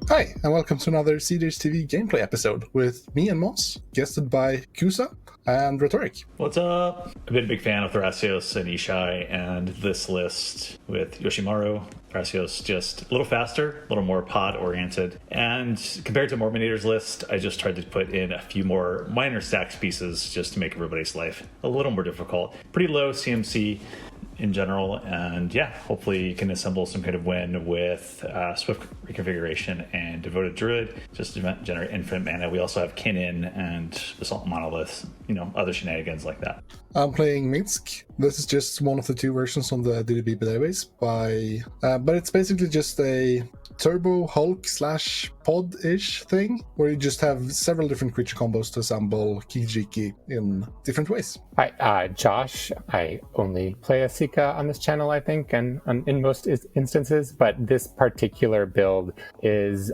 Hi, and welcome to another cEDH TV gameplay episode with me and Moss, guested by Kusa and Rhetoric. What's up? I've been a big fan of Thrasios and Ishai, and this list with Yoshimaru. Thrasios just a little faster, a little more pod-oriented, and compared to Morminator's list, I just tried to put in a few more minor stacks pieces just to make everybody's life a little more difficult. Pretty low CMC in general, and yeah, hopefully you can assemble some kind of win with Swift Reconfiguration and Devoted Druid, just to generate infinite mana. We also have Kinnin and Assault Monolith, other shenanigans like that. I'm playing Minsc. This is just one of the two versions on the DDB database, but it's basically just a Turbo Hulk / pod-ish thing, where you just have several different creature combos to assemble Kijiki in different ways. Hi, Josh. I only play Esika on this channel, I think, and in most instances, but this particular build is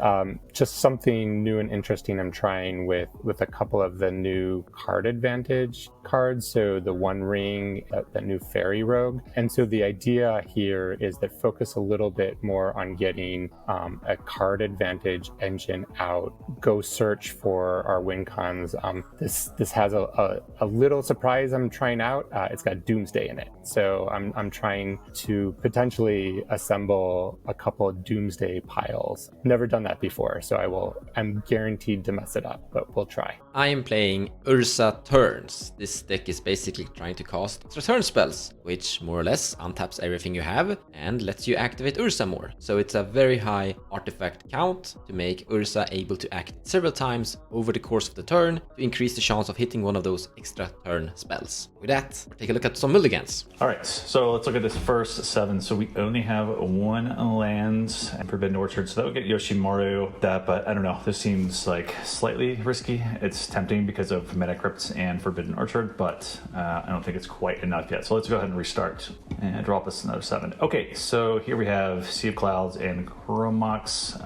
just something new and interesting I'm trying with a couple of the new card advantage cards. So the One Ring, the new Fairy Rogue. And so the idea here is that focus a little bit more on getting a card advantage engine out, go search for our win cons. This has a little surprise I'm trying out. It's got Doomsday in it. So I'm trying to potentially assemble a couple of Doomsday piles. Never done that before, so I'm guaranteed to mess it up, but we'll try. I am playing Urza Turns. This deck is basically trying to cast return spells, which more or less untaps everything you have and lets you activate Urza more. So it's a very high artifact count to make Urza able to act several times over the course of the turn to increase the chance of hitting one of those extra turn spells. With that, take a look at some mulligans. All right, so let's look at this first 7. So we only have 1 land and Forbidden Orchard, so that would get Yoshimaru that, but I don't know, this seems like slightly risky. It's tempting because of Meta Crypts and Forbidden Orchard, but I don't think it's quite enough yet. So let's go ahead and restart and drop us another 7. Okay, so here we have Sea of Clouds and Chromox.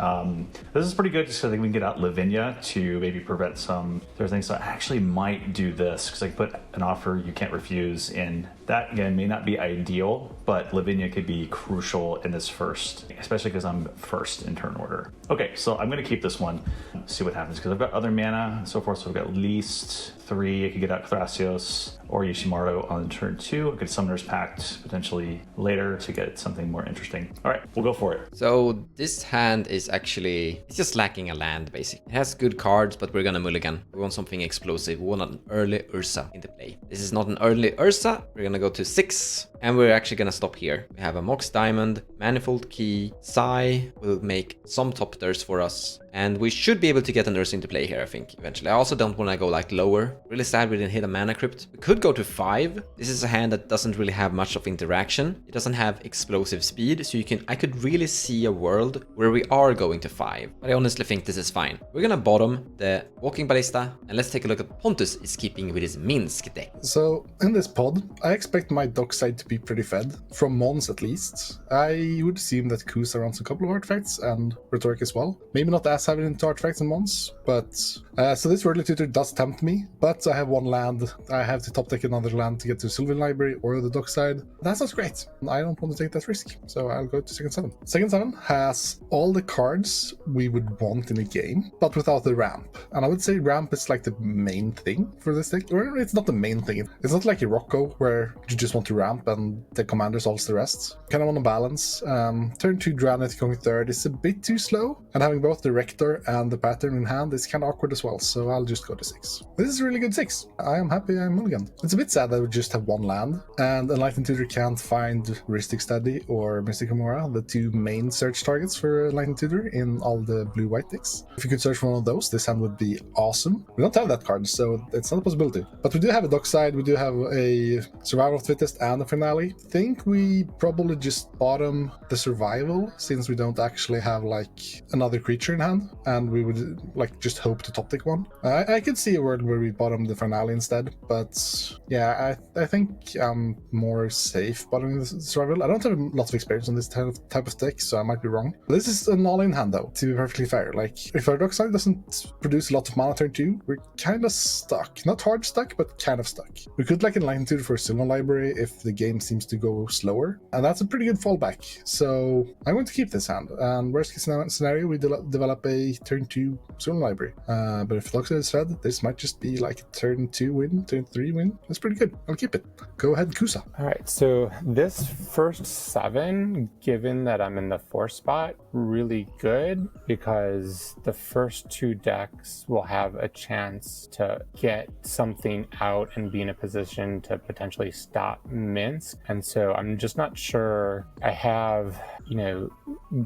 This is pretty good just so I think we can get out Lavinia to maybe prevent some other things. So I actually might do this because I can put an offer you can't refuse in. That, again, may not be ideal, but Lavinia could be crucial in this first, especially because I'm first in turn order. Okay, so I'm going to keep this one, see what happens, because I've got other mana and so forth, so I've got at least 3. I could get out Thrasios or Yoshimaru on turn 2. I could Summoner's Pact potentially later to get something more interesting. All right, we'll go for it. So this hand is actually, it's just lacking a land, basically. It has good cards, but we're gonna mulligan. We want something explosive. We want an early Urza in the play. This is not an early Urza. We're gonna go to 6, and we're actually gonna stop here. We have a Mox Diamond, Manifold Key, Psy will make some top tiers for us, and we should be able to get an Urza into play here, I think, eventually. I also don't want to go like lower. Really sad we didn't hit a Mana Crypt. We could go to 5. This is a hand that doesn't really have much of interaction. It doesn't have explosive speed, so I could really see a world where we are going to 5. But I honestly think this is fine. We're gonna bottom the Walking Ballista, and let's take a look at Pontus is keeping with his Minsc deck. So in this pod, I expect my dockside to be pretty fed, from Mons at least. I would assume that Kusa runs a couple of artifacts, and Rhetoric as well. Maybe not as heavy into artifacts and Mons, but so this Worldly Tutor does tempt me, but I have 1 land. I have to top deck another land to get to Sylvan Library or the dockside. That sounds great. I don't want to take that risk, so I'll go to second 7. Second 7 has all the cards we would want in a game, but without the ramp. And I would say ramp is like the main thing for this deck. Or it's not the main thing. It's not like a Rocco where you just want to ramp and the commander solves the rest. Kind of on a balance. Turn 2 Granite going 3rd is a bit too slow, and having both the Rector and the Pattern in hand is kind of awkward as well, so I'll just go to 6. This is a really good 6. I am happy I'm mulligan. It's a bit sad that we just have 1 land, and Enlightened Tutor can't find Rhystic Study or Mystic Amora, the 2 main search targets for Enlightened Tutor in all the blue-white decks. If you could search for one of those, this hand would be awesome. We don't have that card, so it's not a possibility. But we do have a dockside, we do have a Survival of the Fittest and a Finale. I think we probably just bottom the Survival, since we don't actually have like another creature in hand, and we would like just hope to top deck one. I could see a world where we bottom the Finale instead, but yeah, I think I'm more safe bottoming the Survival. I don't have lots of experience on this type of deck, so I might be wrong. This is an all-in hand though, to be perfectly fair. Like, if our dockside doesn't produce a lot of mana turn 2, we're kind of stuck. Not hard stuck, but kind of stuck. We could like Enlightened Tutor for Sylvan Library if the game seems to go slower, and that's a pretty good fallback. So I'm going to keep this hand, and worst case scenario, we develop a turn 2 Zone Library. But if Dockside is fed, this might just be like a turn 2 win, turn 3 win. That's pretty good. I'll keep it. Go ahead, Kusa. All right, so this first 7, given that I'm in the 4 spot, really good because the first 2 decks will have a chance to get something out and be in a position to potentially stop Minsc. And so I'm just not sure I have,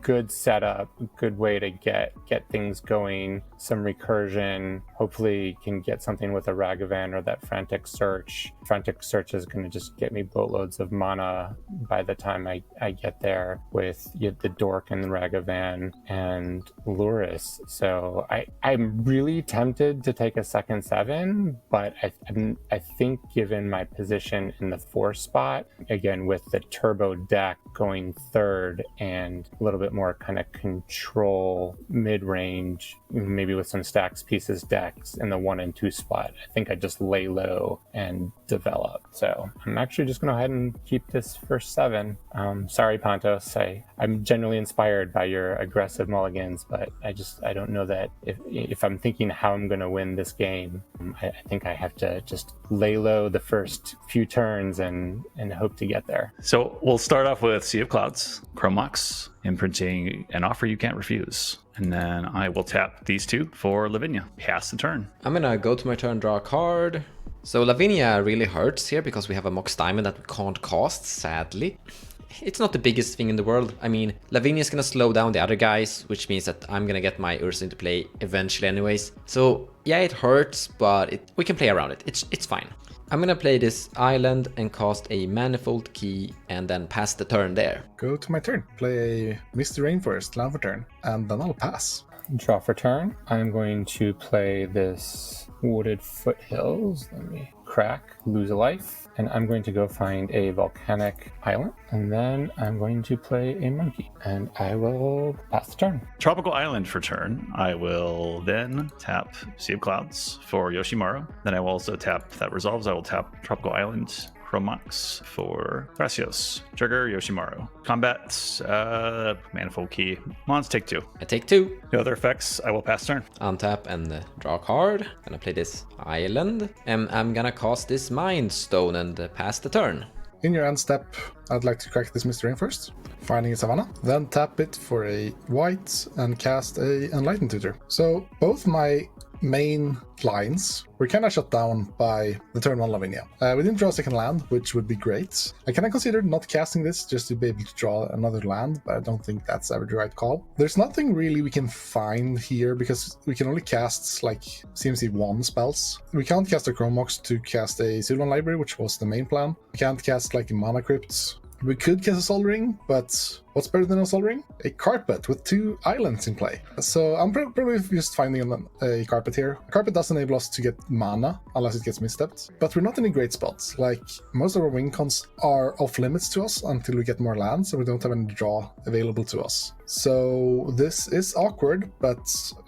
good setup, good way to get things going, some recursion, hopefully can get something with a Ragavan or that Frantic Search. Frantic Search is going to just get me boatloads of mana by the time I get there with the Dork and Ragavan and Luris. So I'm really tempted to take a second 7, but I think given my position in the 4 spot, again with the turbo deck going 3rd and a little bit more kind of control mid-range, maybe with some stacks pieces decks in the 1 and 2 spot, I think I just lay low and develop. So I'm actually just going to go ahead and keep this first 7. Sorry, Pontos. I'm generally inspired by your aggressive mulligans, but I don't know that if I'm thinking how I'm going to win this game, I think I have to just lay low the first few turns and hope to get there. So we'll start off with Sea of Clouds, Chromox, imprinting an offer you can't refuse. And then I will tap these 2 for Lavinia. Pass the turn. I'm gonna go to my turn, draw a card. So Lavinia really hurts here because we have a Mox Diamond that we can't cast, sadly. It's not the biggest thing in the world. I mean, Lavinia is gonna slow down the other guys, which means that I'm gonna get my Urza into play eventually anyways. So yeah, it hurts, but we can play around it. It's fine. I'm gonna play this island and cast a Manifold Key and then pass the turn there. Go to my turn. Play a Misty Rainforest, land for turn, and then I'll pass. Draw for turn. I'm going to play this Wooded Foothills. Let me crack, lose a life. And I'm going to go find a volcanic island. And then I'm going to play a monkey. And I will pass the turn. Tropical Island for turn. I will then tap Sea of Clouds for Yoshimaru. Then I will also tap, that resolves, I will tap Tropical Island, Chromox for Thrasios. Trigger, Yoshimaru. Combat, Manifold Key. Mons, take 2. I take 2. No other effects, I will pass turn. Untap and draw a card. Gonna play this island. And I'm gonna cast this Mind Stone and pass the turn. In your end step, I'd like to crack this Misty Rainforest, finding a Savannah, then tap it for a white and cast a Enlightened Tutor. So both my main lines were kind of shut down by the turn 1 Lavinia. We didn't draw a second land, which would be great. I kind of considered not casting this just to be able to draw another land, but I don't think that's ever the right call. There's nothing really we can find here because we can only cast like CMC 1 spells. We can't cast a Chromox to cast a Zillion Library, which was the main plan. We can't cast like a Mana Crypt. We could cast a Sol Ring, but what's better than a Sol Ring? A carpet with 2 islands in play. So I'm probably just finding a carpet here. A carpet does enable us to get mana, unless it gets misstepped. But we're not in a great spot. Like, most of our win cons are off limits to us until we get more lands, and we don't have any draw available to us. So this is awkward, but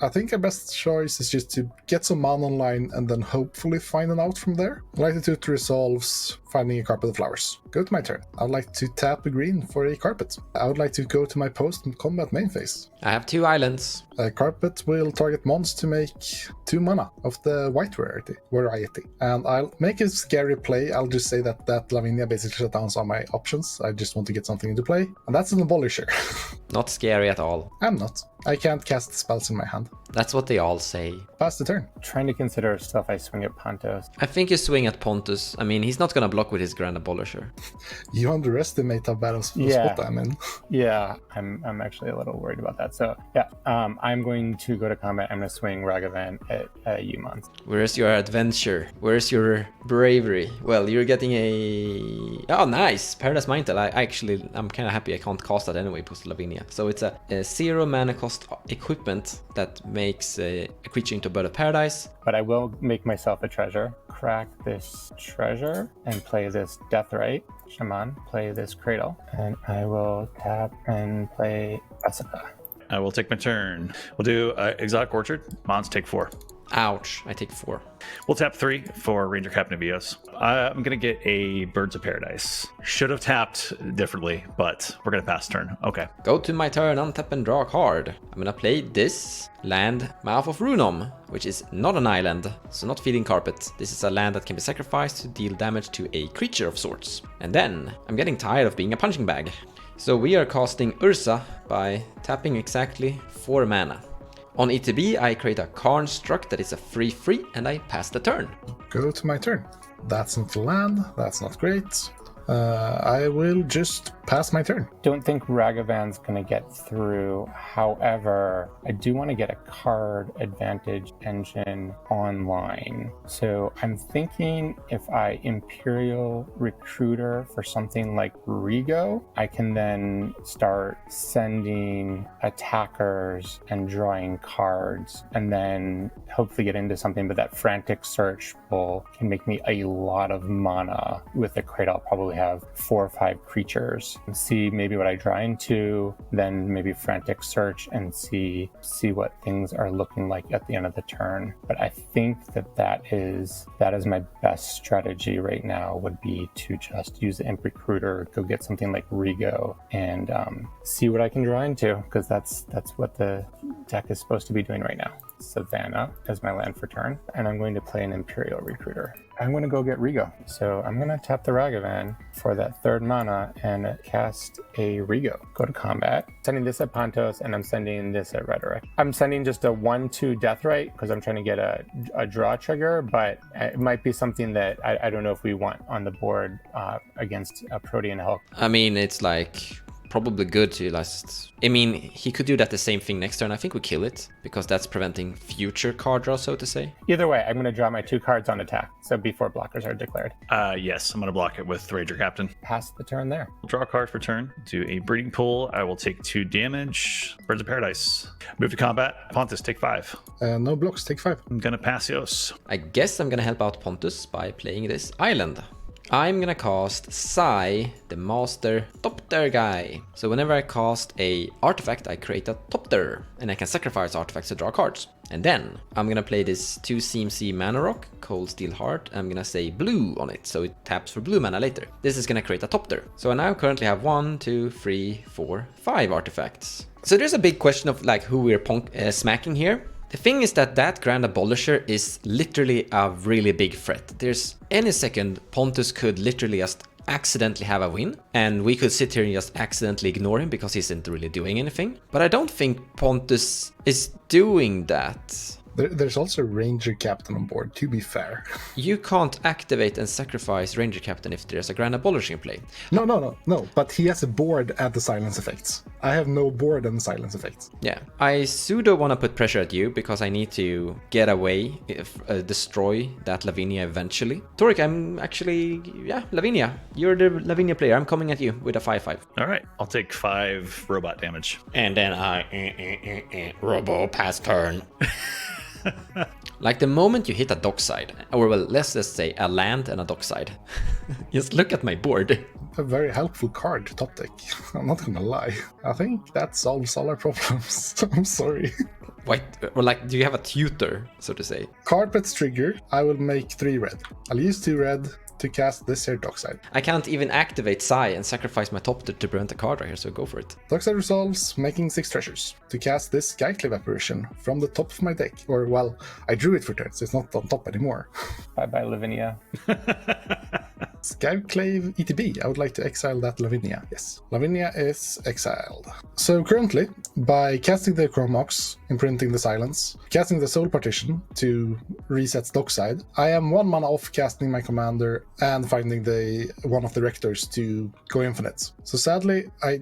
I think our best choice is just to get some mana online and then hopefully find an out from there. Enlightened Tutor resolves finding a carpet of flowers. Go to my turn. I'd like to tap a green for a carpet. I would like to go to my post-combat main phase. I have 2 islands. A carpet will target mons to make 2 mana of the white variety. And I'll make a scary play. I'll just say that Lavinia basically shut down all my options. I just want to get something into play. And that's an Abolisher. Not scary at all. I'm not. I can't cast spells in my hand. That's what they all say. Pass the turn. Trying to consider stuff I swing at Pontos. I think you swing at Pontus. I mean, he's not gonna block with his Grand Abolisher. You underestimate how bad of spot I'm in. Yeah, I'm actually a little worried about that. So yeah, I'm going to go to combat. I'm going to swing Ragavan at you, Mons. Where's your adventure? Where's your bravery? Well, you're getting a... Oh, nice! Paradise Mantle. I'm kind of happy I can't cast that anyway, post Lavinia. So it's a 0 mana cost equipment that makes a creature into a Bird of Paradise. But I will make myself a treasure. Crack this treasure and play this Deathrite. Shaman, play this Cradle. And I will tap and play Esika. I will take my turn. We'll do Exotic Orchard. Mons, take 4. Ouch, I take 4. We'll tap 3 for Ranger Captain Avios. I'm going to get a Birds of Paradise. Should have tapped differently, but we're going to pass turn. Okay. Go to my turn, untap and draw a card. I'm gonna play this land, Mouth of Runom, which is not an island, so not Feeding Carpet. This is a land that can be sacrificed to deal damage to a creature of sorts. And then, I'm getting tired of being a punching bag. So we are casting Urza by tapping exactly 4 mana. On ETB, I create a construct that is a 3/3 and I pass the turn. Go to my turn. That's not the land. That's not great. I will just pass my turn. Don't think Ragavan's going to get through. However, I do want to get a card advantage engine online. So I'm thinking if I Imperial Recruiter for something like Rigo, I can then start sending attackers and drawing cards and then hopefully get into something. But that Frantic Search can make me a lot of mana. With the crate, I'll probably have 4 or 5 creatures. See maybe what I draw into, then maybe Frantic Search and see what things are looking like at the end of the turn. But I think that is my best strategy right now, would be to just use the Imp Recruiter, go get something like Rigo, and see what I can draw into, because that's what the deck is supposed to be doing right now. Savannah as my land for turn, and I'm going to play an Imperial Recruiter. I'm going to go get Rigo. So I'm going to tap the Ragavan for that 3rd mana and cast a Rigo. Go to combat. Sending this at Pontos, and I'm sending this at Rhetoric. I'm sending just a 1/2 Deathrite because I'm trying to get a draw trigger, but it might be something that I don't know if we want on the board against a Protean Hulk. I mean, it's like probably good to last. I mean, he could do that the same thing next turn. I think we kill it because that's preventing future card draw, so to say. Either way, I'm going to draw my 2 cards on attack, so before blockers are declared. Yes, I'm going to block it with Ranger Captain. Pass the turn there. We'll draw a card for turn. Do a Breeding Pool. I will take 2 damage. Birds of Paradise. Move to combat. Pontus, take 5. No blocks, take 5. I'm going to Thrasios. I guess I'm going to help out Pontus by playing this island. I'm gonna cast Sai, the master Topter guy. So whenever I cast a artifact, I create a Topter, and I can sacrifice artifacts to draw cards. And then I'm gonna play this 2 CMC Mana Rock, Cold Steel Heart. I'm gonna say blue on it, so it taps for blue mana later. This is gonna create a Topter. So I now currently have 1, 2, 3, 4, 5 artifacts. So there's a big question of like who we're smacking here. The thing is that Grand Abolisher is literally a really big threat. There's any second Pontus could literally just accidentally have a win, and we could sit here and just accidentally ignore him because he isn't really doing anything. But I don't think Pontus is doing that. There's also Ranger Captain on board, to be fair. You can't activate and sacrifice Ranger Captain if there's a Grand Abolisher in play. No, but he has a board and the silence effects. I have no board and silence effects. Yeah, I pseudo want to put pressure at you because I need to get away, destroy that Lavinia eventually. Torik, I'm actually, Lavinia. You're the Lavinia player. I'm coming at you with a 5/5. All right, I'll take 5 robot damage. And then I Robo pass turn. Like the moment you hit a dockside, or well, let's just say a land and a dockside, just look at my board. A very helpful card to top deck. I'm not gonna lie. I think that solves all our problems. I'm sorry. Wait, or like, do you have a tutor, so to say? Carpet's trigger, I will make 3 red. I'll use 2 red to cast this here dockside. I can't even activate Sai and sacrifice my top to prevent a card right here, so go for it. Dockside resolves, making 6 treasures. To cast this Skyclave apparition from the top of my deck. Or, well, I drew it for turns, it's not on top anymore. Bye-bye, Lavinia. Skyclave ETB, I would like to exile that Lavinia. Yes, Lavinia is exiled. So currently, by casting the Chromox, imprinting the silence, casting the Soul Partition to reset dockside, I am 1 mana off casting my commander and finding one of the rectors to go infinite. So sadly, I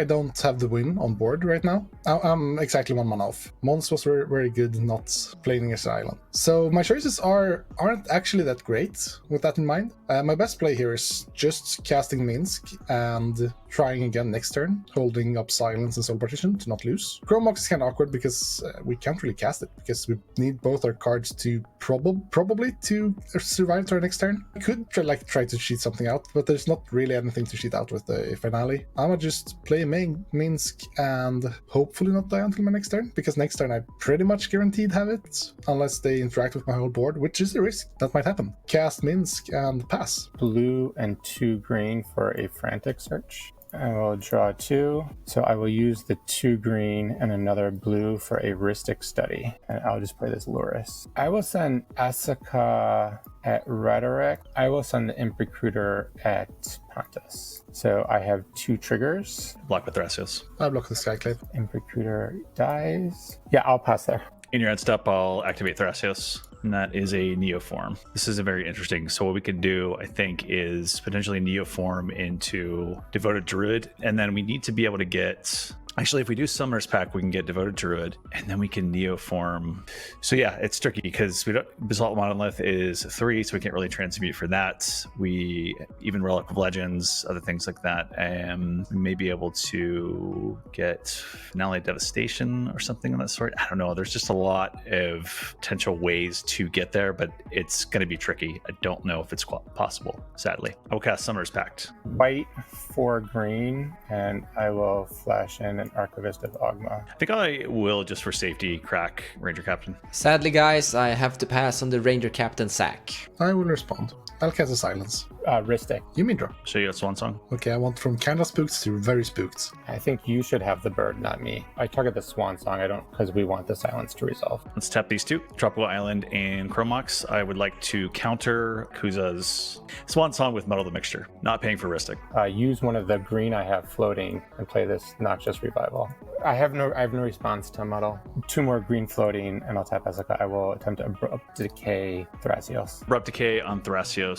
don't have the win on board right now. I'm exactly 1 mana off. Mons was very, very good not playing his island. So my choices aren't actually that great with that in mind. My best play here is just casting Minsc and trying again next turn, holding up Silence and Soul Partition to not lose. Chromox is kind of awkward because we can't really cast it, because we need both our cards to probably to survive to our next turn. I could try to cheat something out, but there's not really anything to cheat out with the finale. I'ma just play Minsc and hopefully not die until my next turn, because next turn I pretty much guaranteed have it, unless they interact with my whole board, which is a risk. That might happen. Cast Minsc and pass. Blue and 2 green for a frantic search. I will draw 2, so I will use the 2 green and another blue for a Rhystic Study, and I'll just play this Loris. I will send Esika at Rhetoric. I will send the Imp Recruiter at Pontus. So I have 2 triggers. Block with Thrasios. I block the Skyclave. Imp Recruiter dies. Yeah, I'll pass there. In your end step, I'll activate Thrasios, and that is a Neoform. This is a very interesting. So what we could do, I think, is potentially Neoform into Devoted Druid, and then we need to be able to get... Actually, if we do Summoner's Pact, we can get Devoted Druid, and then we can Neoform. So yeah, it's tricky because we don't. Basalt Monolith is 3, so we can't really transmute for that. We even Relic of Legends, other things like that, and we may be able to get Finale Devastation or something of that sort. I don't know. There's just a lot of potential ways to get there, but it's going to be tricky. I don't know if it's possible, sadly. I will cast Summoner's Pact. White 4 green, and I will flash in an Archivist of Ogma. I think I will, just for safety, crack Ranger Captain. Sadly, guys, I have to pass on the Ranger Captain sack. I will respond. I'll cast a Silence. Rhystic. You mean draw? Show you a Swan Song. Okay, I want from kinda spooked to very spooked. I think you should have the bird, not me. I target the Swan Song. I don't, because we want the Silence to resolve. Let's tap these 2. Tropical Island and Chromox. I would like to counter Kuza's Swan Song with Muddle the Mixture. Not paying for Rhystic. Use one of the green I have floating and play this Noxious Revival. I have no response to Muddle. 2 more green floating, and I'll tap Esika. I will attempt to Abrupt Decay Thrasios. Abrupt Decay on Thrasios.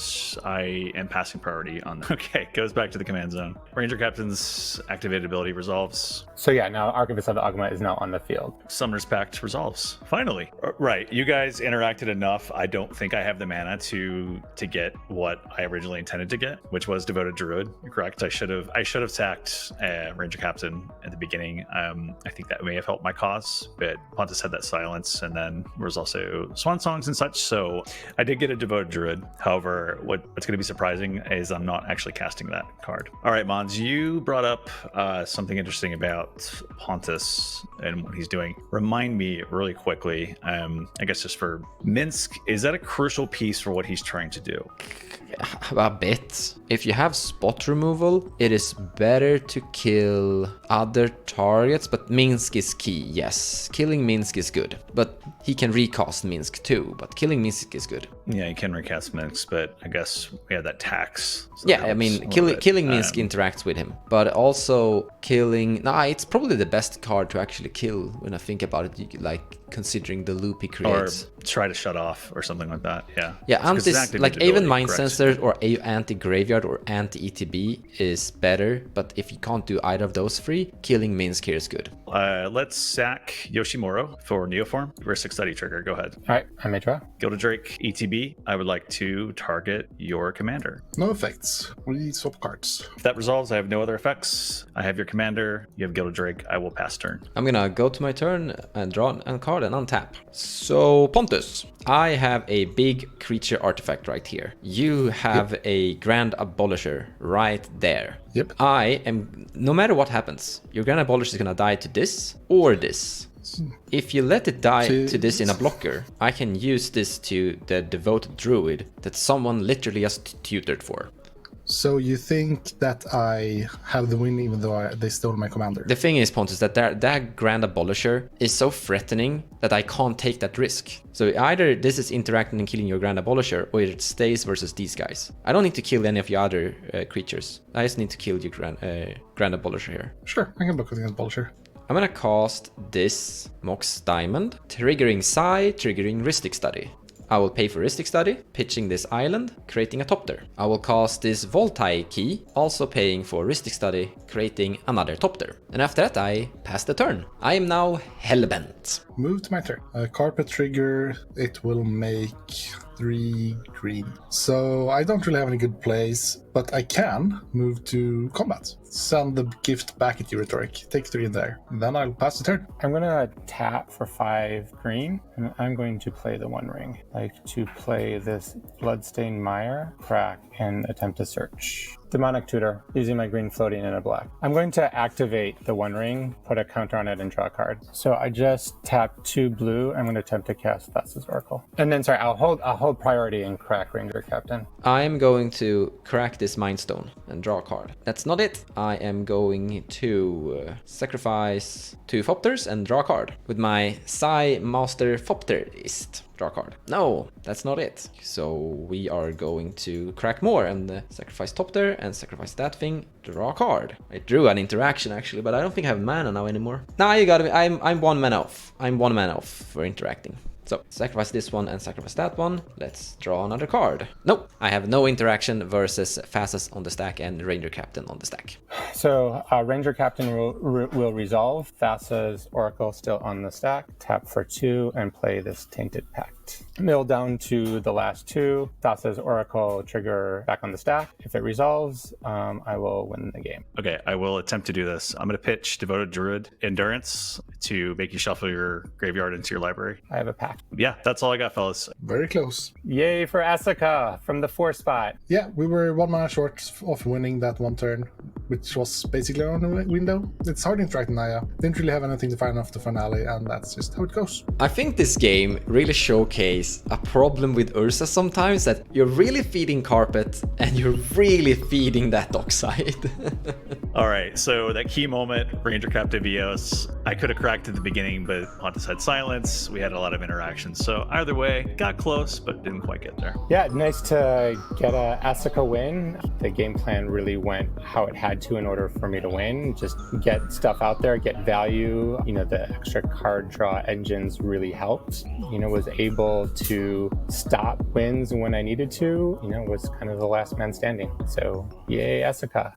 I am passing priority on that. Okay, goes back to the command zone. Ranger Captain's activated ability resolves. So yeah, now Archivist of Ogma is now on the field. Summoner's Pact resolves. Finally. Right, you guys interacted enough. I don't think I have the mana to get what I originally intended to get, which was Devoted Druid. You're correct. I should have sacked Ranger Captain at the beginning. I think that may have helped my cause, but Pontus had that Silence, and then there was also Swan Songs and such, so I did get a Devoted Druid. However, what's going to be surprising is I'm not actually casting that card. All right, Mons, you brought up something interesting about Pontus and what he's doing. Remind me really quickly, I guess just for Minsc, is that a crucial piece for what he's trying to do? A bit. If you have spot removal, it is better to kill other targets, but Minsc is key, yes. Killing Minsc is good, but he can recast Minsc too, but killing Minsc is good. Yeah, you can recast Minsc, but I guess we have that tax. So yeah, I mean, killing Minsc interacts with him, but also killing... Nah, it's probably the best card to actually kill when I think about it, like considering the loop he creates. Or try to shut off or something like that, yeah. Yeah, like even Mind Sensor or anti-Graveyard or anti-ETB is better, but if you can't do either of those 3, killing Minsc here is good. Let's sack Yoshimuro for Neoform. Rhystic Study trigger, go ahead. All right, I may draw. Gilded Drake, ETB. I would like to target your commander. No effects. We swap cards. If that resolves, I have no other effects. I have your commander. You have Gilded Drake. I will pass turn. I'm gonna go to my turn and draw a card and untap. So, Pontus, I have a big creature artifact right here. You have a Grand Abolisher right there. Yep. I am, no matter what happens, your Grand Abolisher is gonna die to this or this. If you let it die to this in a blocker, I can use this to the Devoted Druid that someone literally just tutored for. So you think that I have the win even though they stole my commander? The thing is, Pontus, that that Grand Abolisher is so threatening that I can't take that risk. So either this is interacting and killing your Grand Abolisher, or it stays versus these guys. I don't need to kill any of your other creatures. I just need to kill your Grand Abolisher here. Sure, I can block against Abolisher. I'm gonna cast this Mox Diamond, triggering Psi, triggering Rhystic Study. I will pay for Rhystic Study, pitching this island, creating a top tier. I will cast this Voltai key, also paying for Rhystic Study, creating another top tier. And after that, I pass the turn. I am now hellbent. Move to my turn. Carpet trigger, it will make 3 green. So I don't really have any good plays, but I can move to combat. Send the gift back at you, Rhetoric. Take 3 in there. Then I'll pass the turn. I'm gonna tap for 5 green, and I'm going to play the One Ring. Like to play this Bloodstained Mire, crack, and attempt to search. Demonic Tutor, using my green floating and a black. I'm going to activate the One Ring, put a counter on it, and draw a card. So I just tap 2 blue. I'm going to attempt to cast Thrasios Oracle. And then, sorry, I'll hold priority and crack Ranger Captain. I'm going to crack this Mind Stone and draw a card. That's not it. I am going to sacrifice 2 Fopters and draw a card with my Psy Master Fopterist. Draw a card. No, that's not it. So we are going to crack more and sacrifice Topter and sacrifice that thing. Draw a card. I drew an interaction actually, but I don't think I have mana now anymore. Nah, you got me. I'm 1 mana off. I'm 1 mana off for interacting. So sacrifice this one and sacrifice that one. Let's draw another card. Nope, I have no interaction versus Thrasios on the stack and Ranger Captain on the stack. So Ranger Captain will resolve. Thrasios Oracle still on the stack. Tap for 2 and play this Tainted Pact. Mill down to the last 2. Thrasios Oracle trigger back on the stack. If it resolves, I will win the game. Okay, I will attempt to do this. I'm going to pitch Devoted Druid Endurance to make you shuffle your graveyard into your library. I have a pack. Yeah, that's all I got, fellas. Very close. Yay for Esika from the 4 spot. Yeah, we were 1 mana short of winning that one turn, which was basically our only window. It's hard interacting Naya. Didn't really have anything to find off the finale, and that's just how it goes. I think this game really showcased a problem with Urza sometimes, that you're really feeding Carpet and you're really feeding that Dockside. All right, so that key moment, Ranger Captain Vios, I could have cracked at the beginning, but Pontus had silence. We had a lot of interactions. So either way, got close, but didn't quite get there. Yeah, nice to get a Esika win. The game plan really went how it had to in order for me to win. Just get stuff out there, get value. You know, the extra card draw engines really helped. You know, was able to stop wins when I needed to. You know, was kind of the last man standing. So yay, Esika.